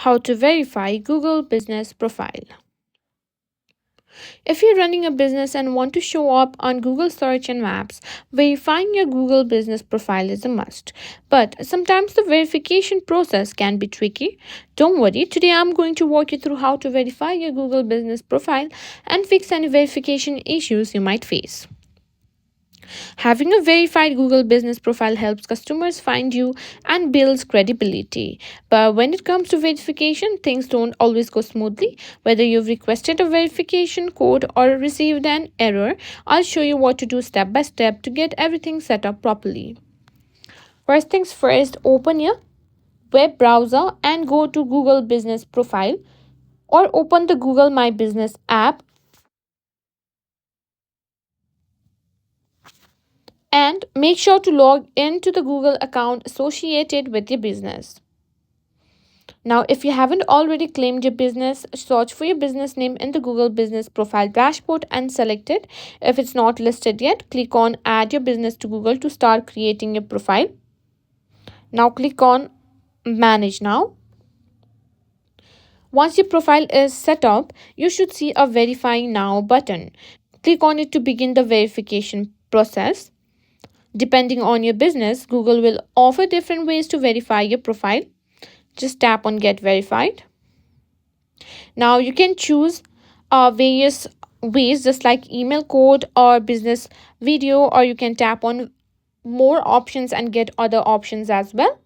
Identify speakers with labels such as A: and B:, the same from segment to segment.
A: How to verify Google Business Profile. If you're running a business and want to show up on Google search and maps, verifying your Google Business Profile is a must. But sometimes the verification process can be tricky. Don't worry, today I'm going to walk you through how to verify your Google Business Profile and fix any verification issues you might face. Having a verified Google business profile helps customers find you and builds credibility. But when it comes to verification, things don't always go smoothly. Whether you've requested a verification code or received an error, I'll show you what to do step by step to get everything set up properly. First things first, open your web browser and go to Google Business Profile or open the Google My Business app and make sure to log into the Google account associated with your business. Now, if you haven't already claimed your business, search for your business name in the Google Business Profile dashboard and select it. If it's not listed yet, click on Add Your Business to Google to start creating your profile. Now, click on Manage Now. Once your profile is set up, you should see a Verify Now button. Click on it to begin the verification process. Depending on your business, Google will offer different ways to verify your profile. Just tap on Get Verified. Now you can choose various ways, just like email code or business video, or you can tap on more options and get other options as well.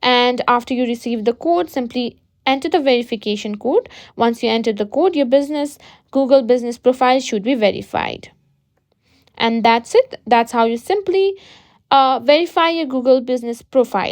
A: And after you receive the code, simply enter the verification code. Once you enter the code, your business Google business profile should be verified. And that's it. That's how you simply verify your Google business profile.